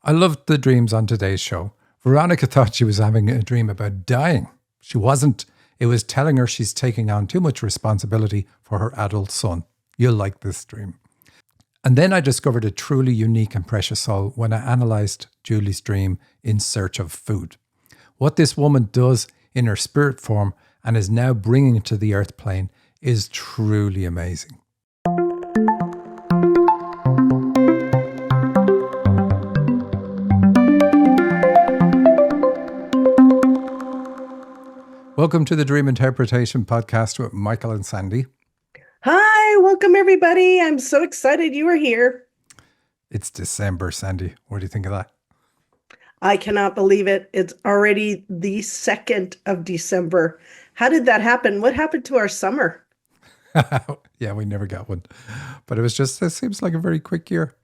I loved the dreams on today's show. Veronica thought she was having a dream about dying. She wasn't. It was telling her she's taking on too much responsibility for her adult son. You'll like this dream. And then I discovered a truly unique and precious soul when I analysed Julie's dream in search of food. What this woman does in her spirit form and is now bringing it to the earth plane is truly amazing. Welcome to the Dream Interpretation Podcast with Michael and Sandy. Hi, welcome everybody. I'm so excited you are here. It's December, Sandy. What do you think of that? I cannot believe it. It's already the 2nd of December. How did that happen? What happened to our summer? Yeah, we never got one. But it seems like a very quick year.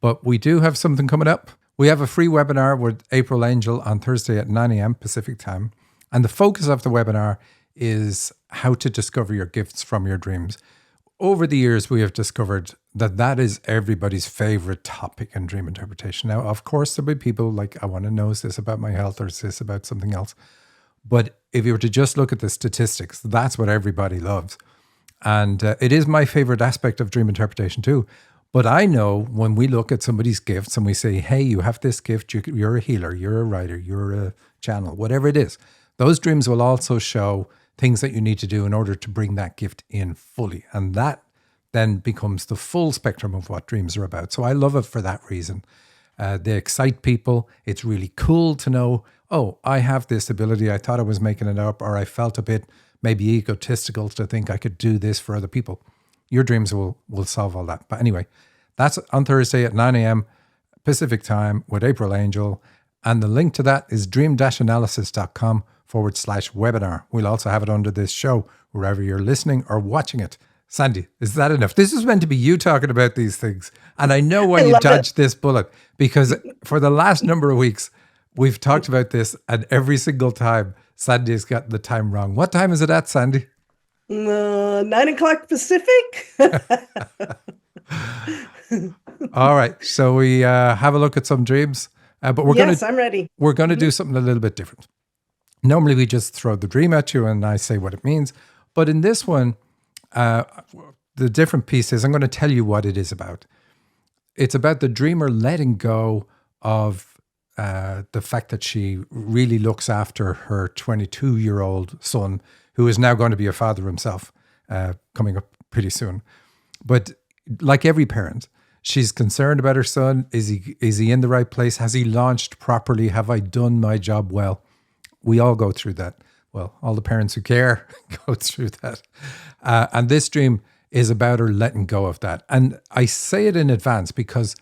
But we do have something coming up. We have a free webinar with April Angel on Thursday at 9 a.m. Pacific time. And the focus of the webinar is how to discover your gifts from your dreams. Over the years, we have discovered that is everybody's favorite topic in dream interpretation. Now, of course, there'll be people like, I want to know, is this about my health or is this about something else? But if you were to just look at the statistics, that's what everybody loves. And it is my favorite aspect of dream interpretation too. But I know when we look at somebody's gifts and we say, hey, you have this gift, you're a healer, you're a writer, you're a channel, whatever it is, those dreams will also show things that you need to do in order to bring that gift in fully. And that then becomes the full spectrum of what dreams are about. So I love it for that reason. They excite people. It's really cool to know, oh, I have this ability. I thought I was making it up, or I felt a bit maybe egotistical to think I could do this for other people. Your dreams will solve all that. But anyway, that's on Thursday at 9 a.m. Pacific time with April Angel. And the link to that is dream-analysis.com/webinar. We'll also have it under this show, wherever you're listening or watching it. Sandy, is that enough? This is meant to be you talking about these things. And I know why you dodged this bullet, because for the last number of weeks, we've talked about this, and every single time, Sandy's got the time wrong. What time is it at, Sandy? 9 o'clock Pacific. All right. So we have a look at some dreams. But I'm ready. We're going to do something a little bit different. Normally, we just throw the dream at you and I say what it means. But in this one, the different piece is I'm going to tell you what it is about. It's about the dreamer letting go of the fact that she really looks after her 22-year-old son, who is now going to be a father himself, coming up pretty soon. But like every parent, she's concerned about her son. Is he in the right place? Has he launched properly? Have I done my job well? We all go through that. Well, all the parents who care go through that. And this dream is about her letting go of that. And I say it in advance because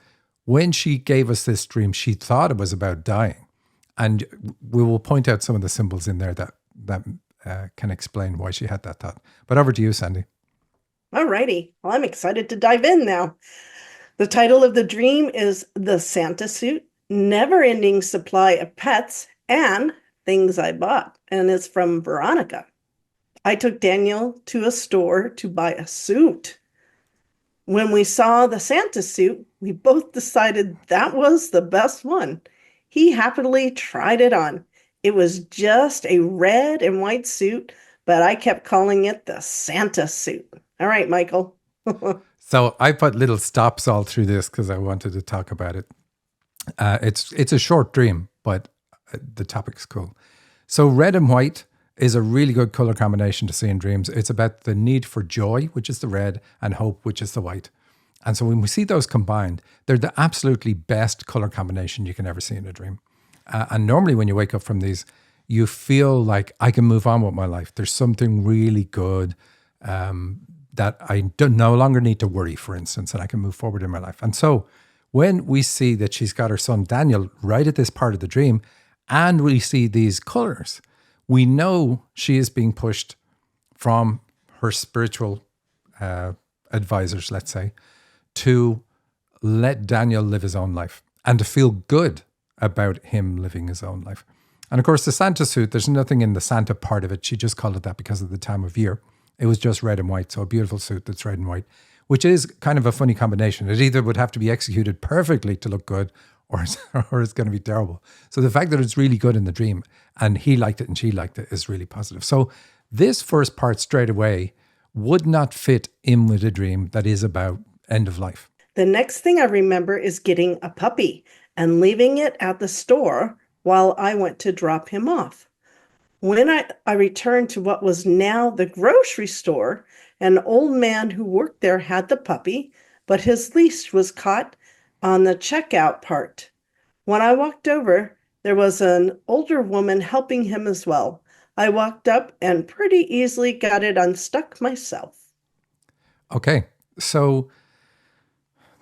when she gave us this dream, she thought it was about dying. And we will point out some of the symbols in there that can explain why she had that thought. But over to you, Sandy. All righty. Well, I'm excited to dive in now. The title of the dream is The Santa Suit, Never-Ending Supply of Pets, and Things I Bought. And it's from Veronica. I took Daniel to a store to buy a suit. When we saw the Santa suit, we both decided that was the best one. He happily tried it on. It was just a red and white suit, but I kept calling it the Santa suit. All right, Michael. So I put little stops all through this because I wanted to talk about it. It's a short dream, but the topic's cool. So red and white is a really good color combination to see in dreams. It's about the need for joy, which is the red, and hope, which is the white. And so when we see those combined, they're the absolutely best color combination you can ever see in a dream. And normally when you wake up from these, you feel like I can move on with my life. There's something really good that I no longer need to worry, for instance, and I can move forward in my life. And so when we see that she's got her son Daniel right at this part of the dream, and we see these colors, we know she is being pushed from her spiritual advisors, let's say, to let Daniel live his own life and to feel good about him living his own life. And of course, the Santa suit, there's nothing in the Santa part of it. She just called it that because of the time of year. It was just red and white. So a beautiful suit that's red and white, which is kind of a funny combination. It either would have to be executed perfectly to look good, or it's, or it's going to be terrible. So the fact that it's really good in the dream and he liked it and she liked it is really positive. So this first part straight away would not fit in with a dream that is about end of life. The next thing I remember is getting a puppy and leaving it at the store while I went to drop him off. When I returned to what was now the grocery store, an old man who worked there had the puppy, but his leash was caught on the checkout part. When I walked over, there was an older woman helping him as well. I walked up and pretty easily got it unstuck myself. Okay, so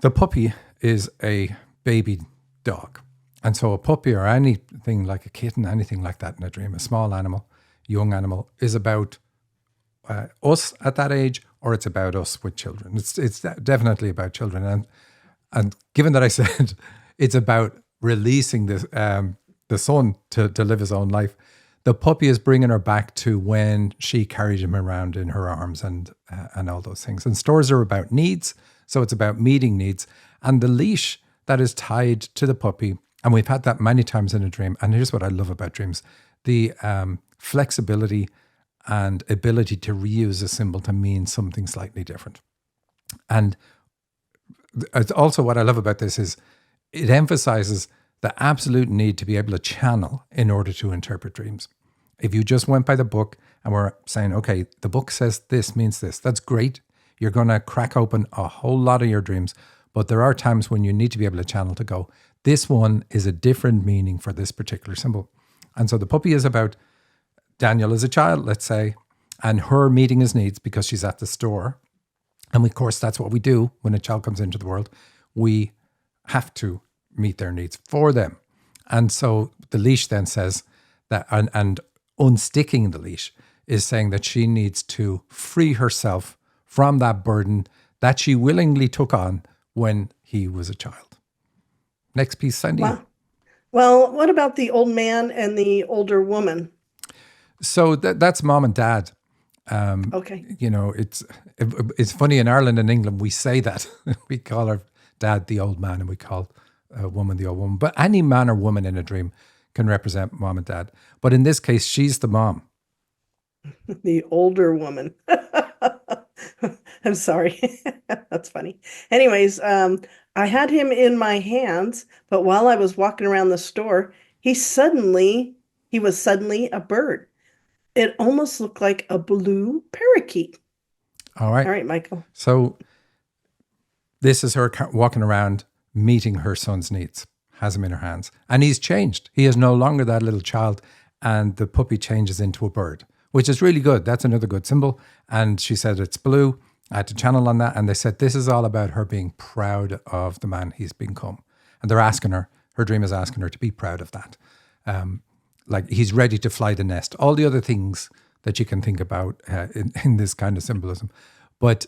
the puppy is a baby dog. And so a puppy or anything like a kitten, anything like that in a dream, a small animal, young animal, is about us at that age, or it's about us with children. It's definitely about children. And given that I said it's about releasing the son to live his own life, the puppy is bringing her back to when she carried him around in her arms and all those things. And stores are about needs, so it's about meeting needs. And the leash that is tied to the puppy, and we've had that many times in a dream. And here's what I love about dreams: the flexibility and ability to reuse a symbol to mean something slightly different. And it's also what I love about this is it emphasizes the absolute need to be able to channel in order to interpret dreams. If you just went by the book and were saying, okay, the book says this means this, that's great. You're going to crack open a whole lot of your dreams. But there are times when you need to be able to channel to go, this one is a different meaning for this particular symbol. And so the puppy is about Daniel as a child, let's say, and her meeting his needs because she's at the store. And of course, that's what we do when a child comes into the world. We have to meet their needs for them. And so the leash then says that, and unsticking the leash is saying that she needs to free herself from that burden that she willingly took on when he was a child. Next piece, Sandy. Wow. Well, what about the old man and the older woman? So that's mom and dad. Okay. You know, it's funny in Ireland and England, we say that. We call our dad the old man and we call a woman the old woman. But any man or woman in a dream can represent mom and dad. But in this case, she's the mom. The older woman. I'm sorry. That's funny. Anyways, I had him in my hands, but while I was walking around the store, he was suddenly a bird. It almost looked like a blue parakeet. All right. All right, Michael. So this is her walking around meeting her son's needs, has him in her hands. And he's changed. He is no longer that little child, and the puppy changes into a bird, which is really good. That's another good symbol. And she said it's blue. I had to channel on that. And they said this is all about her being proud of the man he's become. And they're asking her dream is asking her to be proud of that. Like he's ready to fly the nest. All the other things that you can think about in this kind of symbolism. But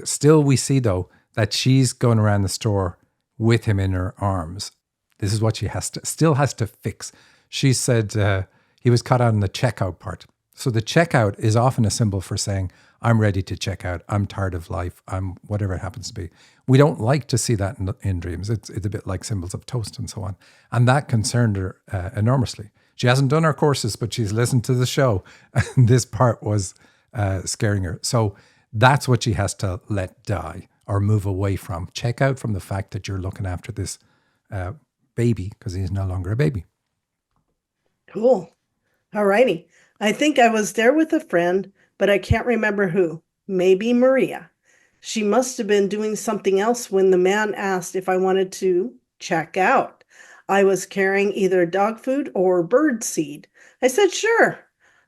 still we see, though, that she's going around the store with him in her arms. This is what she still has to fix. She said he was caught out in the checkout part. So the checkout is often a symbol for saying, I'm ready to check out. I'm tired of life. I'm whatever it happens to be. We don't like to see that in dreams. It's a bit like symbols of toast and so on. And that concerned her enormously. She hasn't done her courses, but she's listened to the show. And this part was scaring her. So that's what she has to let die or move away from. Check out from the fact that you're looking after this baby because he's no longer a baby. Cool. All righty. I think I was there with a friend, but I can't remember who. Maybe Maria. She must have been doing something else when the man asked if I wanted to check out. I was carrying either dog food or bird seed. I said, sure,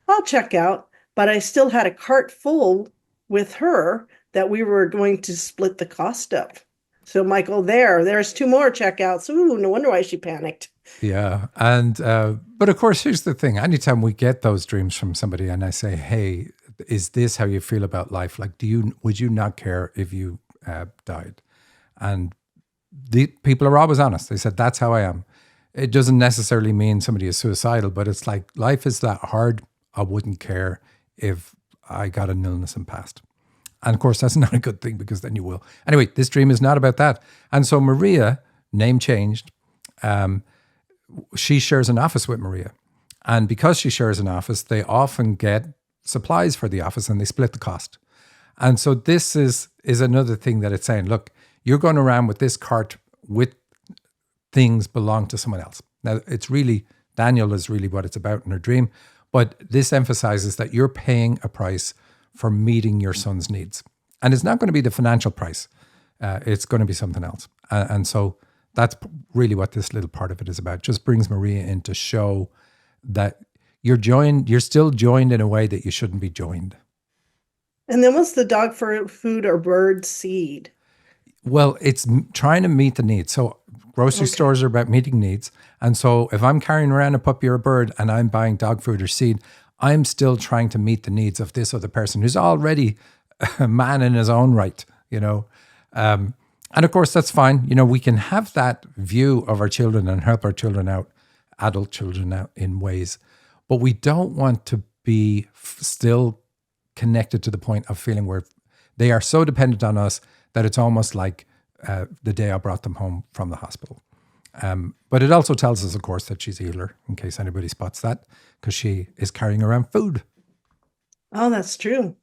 I'll check out, but I still had a cart full with her that we were going to split the cost of. So Michael, there's 2 more checkouts. Ooh, no wonder why she panicked. Yeah. And, but of course, here's the thing. Anytime we get those dreams from somebody and I say, hey, is this how you feel about life? Like, would you not care if you died? And the people are always honest. They said, that's how I am. It doesn't necessarily mean somebody is suicidal, but it's like, life is that hard. I wouldn't care if I got an illness and passed. And of course, that's not a good thing because then you will. Anyway, this dream is not about that. And so Maria, name changed, She shares an office with Maria. And because she shares an office, they often get supplies for the office and they split the cost. And so this is another thing that it's saying, look, you're going around with this cart with things belong to someone else. Now, it's really, Daniel is really what it's about in her dream. But this emphasizes that you're paying a price for meeting your son's needs. And it's not going to be the financial price. It's going to be something else. And so that's really what this little part of it is about. Just brings Maria in to show that you're still joined in a way that you shouldn't be joined. And then what's the dog for food or bird seed? Well, it's trying to meet the needs. So grocery stores are about meeting needs. And so if I'm carrying around a puppy or a bird and I'm buying dog food or seed, I'm still trying to meet the needs of this other person who's already a man in his own right, you know. And of course, that's fine. You know, we can have that view of our children and help our children out, adult children out in ways, but we don't want to be still connected to the point of feeling where they are so dependent on us that it's almost like the day I brought them home from the hospital. But it also tells us, of course, that she's a healer, in case anybody spots that, because she is carrying around food. Oh, that's true.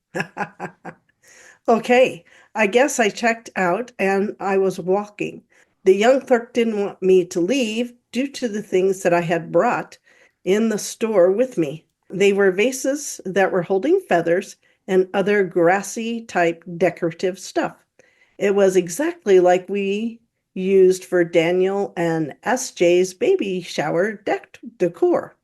Okay, I guess I checked out and I was walking. The young clerk didn't want me to leave due to the things that I had brought in the store with me. They were vases that were holding feathers and other grassy type decorative stuff. It was exactly like we used for Daniel and SJ's baby shower decor.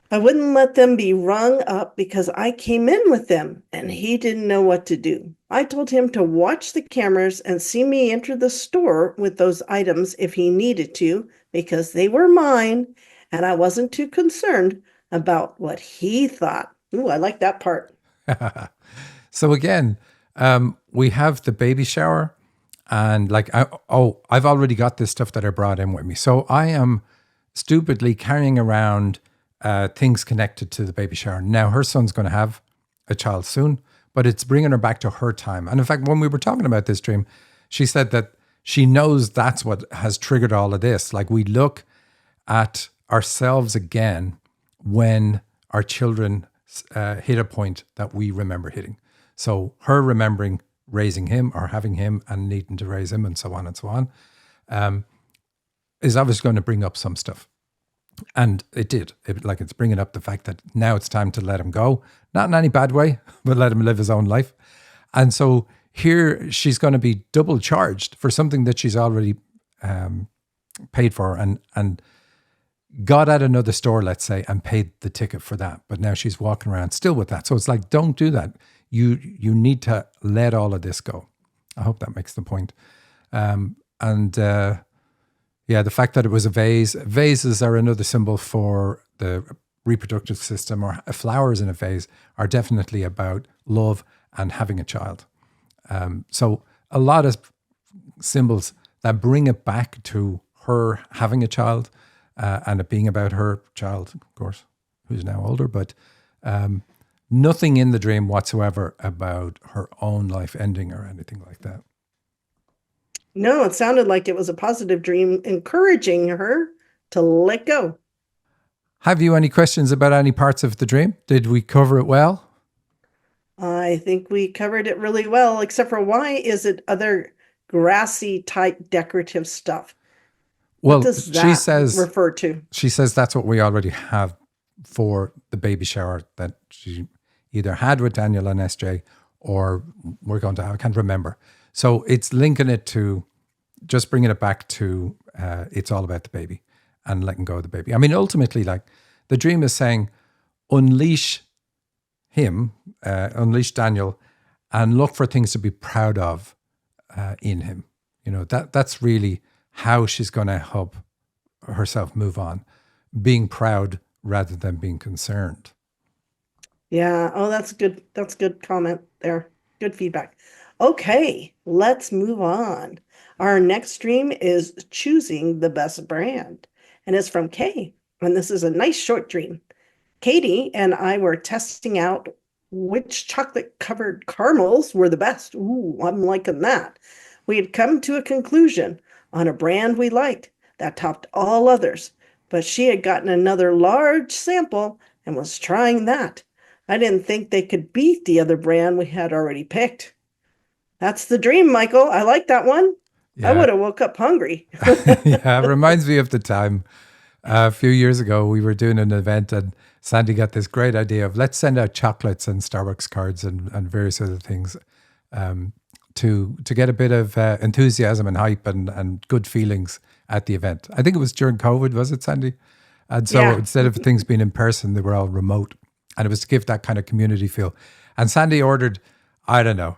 I wouldn't let them be rung up because I came in with them and he didn't know what to do. I told him to watch the cameras and see me enter the store with those items if he needed to because they were mine and I wasn't too concerned about what he thought. Ooh, I like that part. So again, we have the baby shower and like, I've already got this stuff that I brought in with me. So I am stupidly carrying around things connected to the baby shower. Now her son's going to have a child soon, but it's bringing her back to her time. And in fact, when we were talking about this dream, she said that she knows that's what has triggered all of this. Like we look at ourselves again when our children hit a point that we remember hitting. So her remembering raising him or having him and needing to raise him and so on, is obviously going to bring up some stuff. And it did. It's bringing up the fact that now it's time to let him go. Not in any bad way, but let him live his own life. And so here she's going to be double charged for something that she's already paid for and got at another store, let's say, and paid the ticket for that. But now she's walking around still with that. So it's like, don't do that. You need to let all of this go. I hope that makes the point. Yeah, the fact that it was a vase. Vases are another symbol for the reproductive system, or flowers in a vase are definitely about love and having a child. So a lot of symbols that bring it back to her having a child and it being about her child, of course, who's now older, but nothing in the dream whatsoever about her own life ending or anything like that. No, it sounded like it was a positive dream, encouraging her to let go. Have you any questions about any parts of the dream? Did we cover it well? I think we covered it really well, except for why is it other grassy type decorative stuff? Well, what does that refer to? She says that's what we already have for the baby shower that she either had with Daniel and SJ or we're going to have, I can't remember. So it's linking it to, just bringing it back to, it's all about the baby and letting go of the baby. I mean, ultimately, like the dream is saying, unleash him, unleash Daniel, and look for things to be proud of in him. You know, that's really how she's going to help herself move on, being proud rather than being concerned. Yeah. Oh, that's good. That's good comment there. Good feedback. Okay, let's move on. Our next dream is choosing the best brand, and it's from Kay. And this is a nice short dream. Katie and I were testing out which chocolate covered caramels were the best. Ooh, I'm liking that. We had come to a conclusion on a brand we liked, that topped all others, but she had gotten another large sample and was trying that. I didn't think they could beat the other brand we had already picked. That's the dream, Michael. I like that one. I Yeah. would have woke up hungry. Yeah, it reminds me of the time a few years ago we were doing an event and Sandy got this great idea of let's send out chocolates and Starbucks cards and various other things to get a bit of enthusiasm and hype and good feelings at the event. I think it was during COVID, was it, Sandy? And so Yeah. instead of things being in person, they were all remote. And it was to give that kind of community feel. And Sandy ordered, I don't know,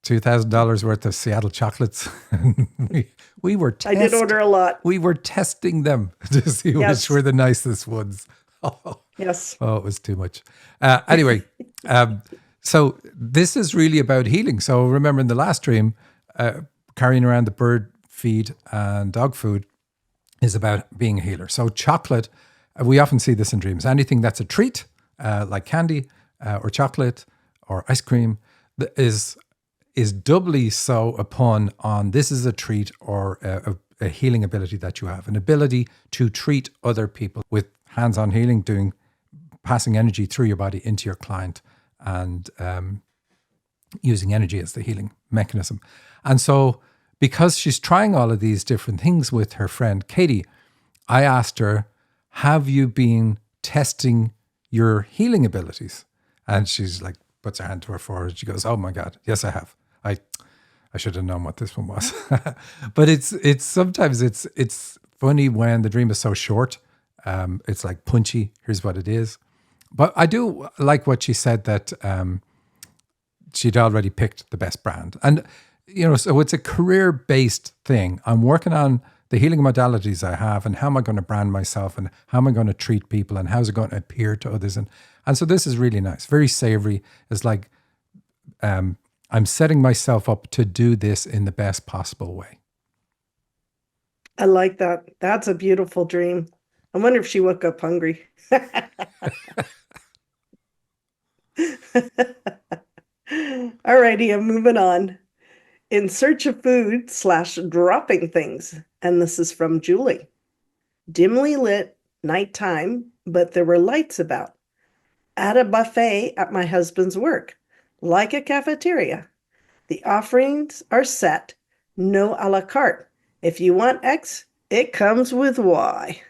$2,000 worth of Seattle chocolates. we were I did order a lot. we were testing them to see Yes. which were the nicest ones. Yes. Oh, it was too much. Anyway, so this is really about healing. So remember in the last dream, carrying around the bird feed and dog food is about being a healer. So chocolate, we often see this in dreams. Anything that's a treat, like candy or chocolate or ice cream, is doubly so a pun on this is a treat or a healing ability that you have, an ability to treat other people with hands-on healing, passing energy through your body into your client and using energy as the healing mechanism. And so because she's trying all of these different things with her friend Katie, I asked her, have you been testing your healing abilities? And she's like, puts her hand to her forehead. She goes, oh my God, yes, I have. I should have known what this one was. But it's sometimes it's funny when the dream is so short. It's like punchy. Here's what it is. But I do like what she said that she'd already picked the best brand. And, so it's a career-based thing. I'm working on the healing modalities I have and how am I going to brand myself and how am I going to treat people and how's it going to appear to others. And so this is really nice, very savory. It's like I'm setting myself up to do this in the best possible way. I like that. That's a beautiful dream. I wonder if she woke up hungry. Alrighty, I'm moving on. In search of food / dropping things. And this is from Julie. Dimly lit, nighttime, but there were lights about. At a buffet at my husband's work, like a cafeteria. The offerings are set, no a la carte. If you want X, it comes with Y.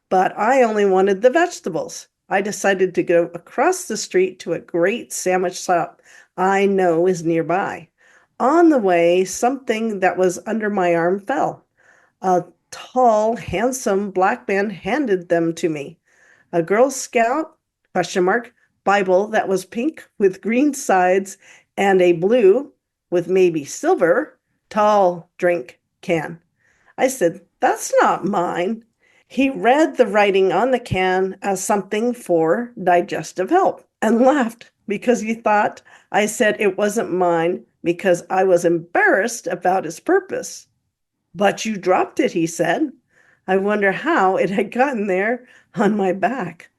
But I only wanted the vegetables. I decided to go across the street to a great sandwich shop I know is nearby. On the way, something that was under my arm fell. A tall, handsome black man handed them to me. A Girl Scout, ? Bible that was pink with green sides and a blue with maybe silver, tall drink can. I said, that's not mine. He read the writing on the can as something for digestive health and laughed because he thought I said it wasn't mine because I was embarrassed about its purpose. But you dropped it, he said. I wonder how it had gotten there on my back.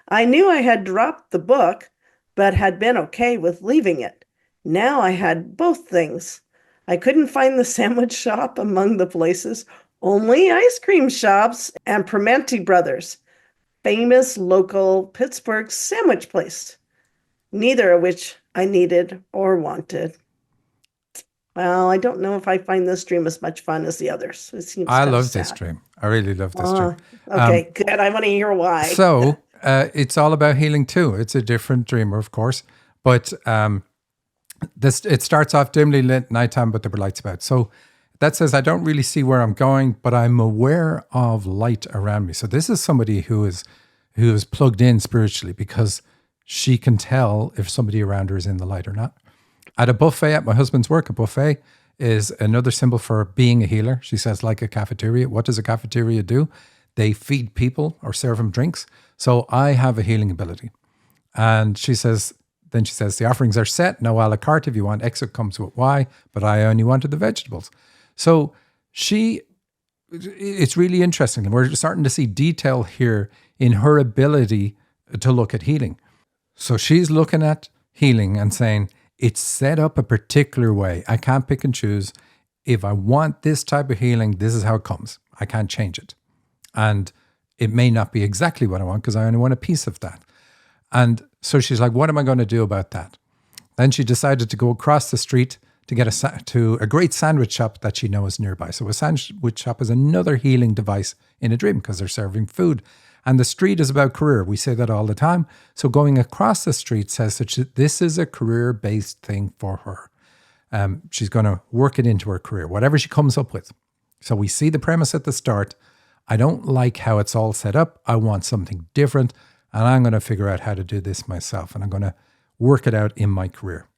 I knew I had dropped the book, but had been okay with leaving it. Now I had both things. I couldn't find the sandwich shop among the places, only ice cream shops and Primanti Brothers, famous local Pittsburgh sandwich place, neither of which I needed or wanted. Well, I don't know if I find this dream as much fun as the others. It seems I kind of love this sad. dream. I really love this dream. Okay, good. I want to hear why. So it's all about healing too. It's a different dreamer, of course, but it starts off dimly lit nighttime, but there were lights about. So that says I don't really see where I'm going, but I'm aware of light around me. So this is somebody who is plugged in spiritually because she can tell if somebody around her is in the light or not. At a buffet at my husband's work, a buffet is another symbol for being a healer. She says, like a cafeteria. What does a cafeteria do? They feed people or serve them drinks. So I have a healing ability. And she says, the offerings are set, no a la carte. If you want X, it comes with Y, but I only wanted the vegetables. So it's really interesting. And we're starting to see detail here in her ability to look at healing. So she's looking at healing and saying, it's set up a particular way. I can't pick and choose. If I want this type of healing, this is how it comes. I can't change it. And it may not be exactly what I want because I only want a piece of that. And so she's like, what am I going to do about that? Then she decided to go across the street to get to a great sandwich shop that she knows nearby. So a sandwich shop is another healing device in a dream because they're serving food. And the street is about career. We say that all the time. So going across the street says that this is a career-based thing for her. She's going to work it into her career, whatever she comes up with. So we see the premise at the start. I don't like how it's all set up. I want something different. And I'm going to figure out how to do this myself. And I'm going to work it out in my career.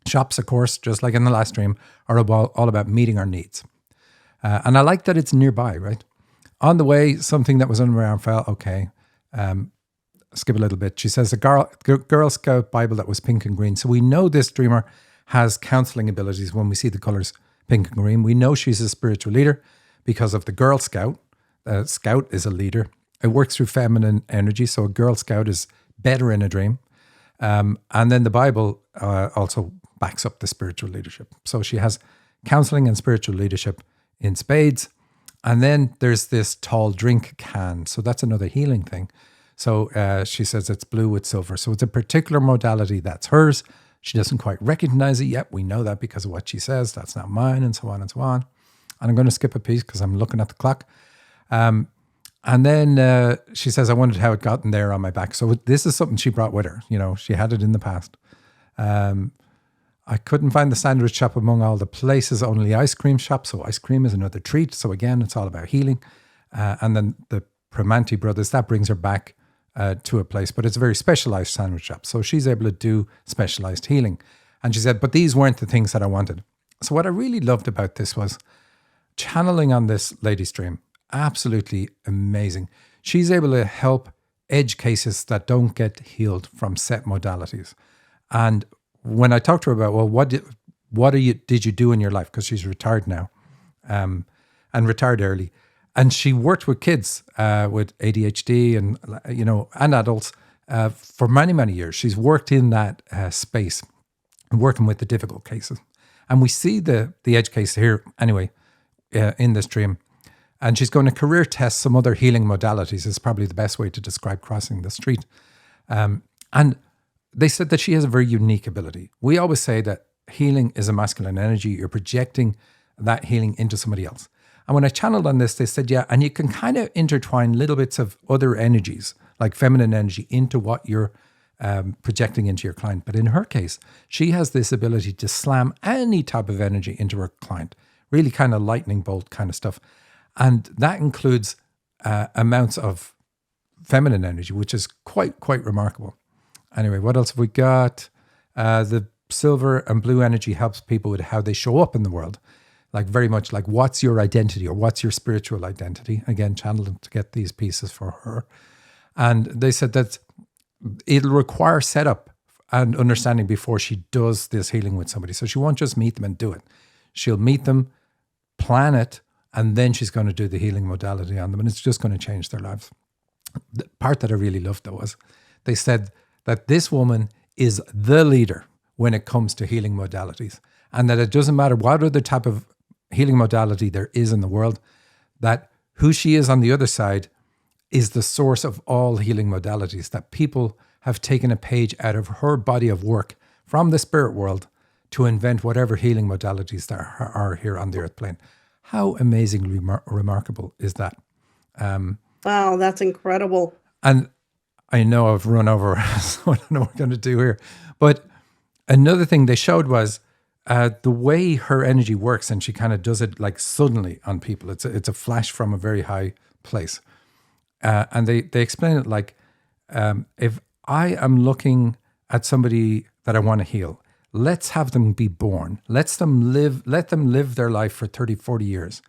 Shops, of course, just like in the last dream, are all about meeting our needs. And I like that it's nearby, right? On the way, something that was under my arm fell. Okay. Skip a little bit. She says a Girl Scout Bible that was pink and green. So we know this dreamer has counseling abilities when we see the colors pink and green. We know she's a spiritual leader because of the Girl Scout. Scout is a leader. It works through feminine energy. So a Girl Scout is better in a dream. And then the Bible also backs up the spiritual leadership. So she has counseling and spiritual leadership in spades. And then there's this tall drink can. So that's another healing thing. So she says it's blue with silver. So it's a particular modality that's hers. She doesn't quite recognize it yet. We know that because of what she says. That's not mine, and so on and so on. And I'm going to skip a piece because I'm looking at the clock. And then she says, I wondered how it got in there on my back. So this is something she brought with her. You know, she had it in the past. I couldn't find the sandwich shop among all the places, only ice cream shop. So ice cream is another treat. So again, it's all about healing. And then the Primanti brothers, that brings her back to a place, but it's a very specialized sandwich shop. So she's able to do specialized healing. And she said, but these weren't the things that I wanted. So what I really loved about this was channeling on this lady's dream. Absolutely amazing. She's able to help edge cases that don't get healed from set modalities. And when I talked to her about, well, what did you do in your life? Because she's retired now, and retired early. And she worked with kids with ADHD and adults for many, many years. She's worked in that space, working with the difficult cases. And we see the edge case here anyway in this dream. And she's going to career test some other healing modalities is probably the best way to describe crossing the street. And they said that she has a very unique ability. We always say that healing is a masculine energy. You're projecting that healing into somebody else. And when I channeled on this, they said, yeah, and you can kind of intertwine little bits of other energies, like feminine energy, into what you're projecting into your client. But in her case, she has this ability to slam any type of energy into her client, really kind of lightning bolt kind of stuff. And that includes amounts of feminine energy, which is quite remarkable. Anyway, what else have we got? The silver and blue energy helps people with how they show up in the world. Like very much like what's your identity or what's your spiritual identity? Again, channeled to get these pieces for her. And they said that it'll require setup and understanding before she does this healing with somebody. So she won't just meet them and do it. She'll meet them, plan it, and then she's going to do the healing modality on them. And it's just going to change their lives. The part that I really loved though was they said that this woman is the leader when it comes to healing modalities. And that it doesn't matter what other type of healing modality there is in the world, that who she is on the other side is the source of all healing modalities, that people have taken a page out of her body of work from the spirit world to invent whatever healing modalities there are here on the earth plane. How amazingly remarkable is that? Wow, that's incredible. And I know I've run over, so I don't know what we're going to do here. But another thing they showed was the way her energy works, and she kind of does it like suddenly on people. It's a flash from a very high place. And they explain it like, if I am looking at somebody that I want to heal, let's have them be born. Let them live their life for 30, 40 years.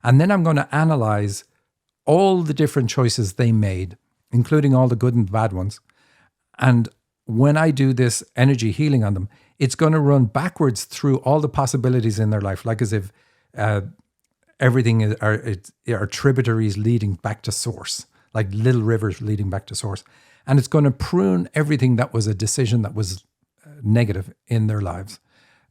And then I'm going to analyze all the different choices they made, including all the good and bad ones. And when I do this energy healing on them, it's going to run backwards through all the possibilities in their life, like as if everything are tributaries leading back to source, like little rivers leading back to source. And it's going to prune everything that was a decision that was negative in their lives.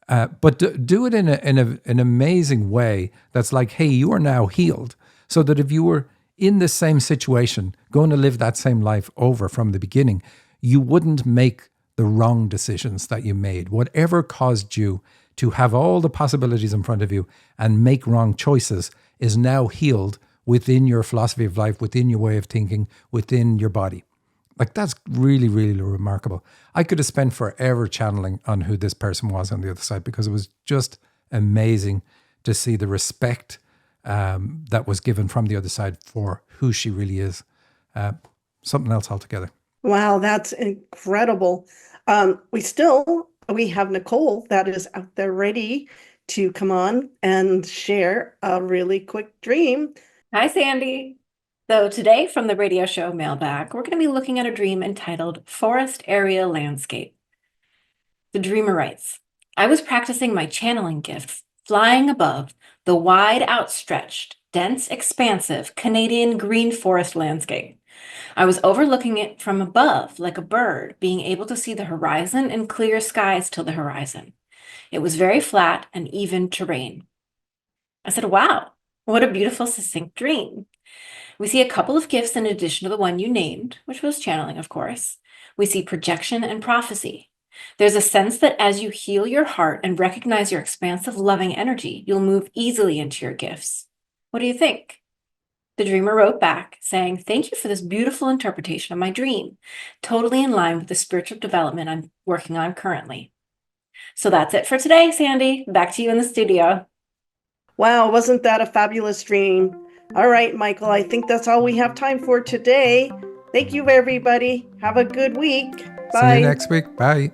But do it in an amazing way that's like, hey, you are now healed. So that if you were in the same situation, going to live that same life over from the beginning, you wouldn't make the wrong decisions that you made. Whatever caused you to have all the possibilities in front of you and make wrong choices is now healed within your philosophy of life, within your way of thinking, within your body. Like, that's really, really remarkable. I could have spent forever channeling on who this person was on the other side, because it was just amazing to see the respect that was given from the other side for who she really is. Something else altogether. Wow, that's incredible. We have Nicole that is out there ready to come on and share a really quick dream. Hi, Sandy. So today from the radio show Mailbag, we're going to be looking at a dream entitled Forest Area Landscape. The dreamer writes, I was practicing my channeling gift, flying above the wide, outstretched, dense, expansive Canadian green forest landscape. I was overlooking it from above like a bird, being able to see the horizon and clear skies till the horizon. It was very flat and even terrain. I said, wow, what a beautiful, succinct dream. We see a couple of gifts in addition to the one you named, which was channeling, of course. We see projection and prophecy. There's a sense that as you heal your heart and recognize your expansive, loving energy, you'll move easily into your gifts. What do you think? The dreamer wrote back saying, thank you for this beautiful interpretation of my dream, totally in line with the spiritual development I'm working on currently. So that's it for today, Sandy. Back to you in the studio. Wow, wasn't that a fabulous dream? All right, Michael, I think that's all we have time for today. Thank you, everybody. Have a good week. Bye. See you next week. Bye.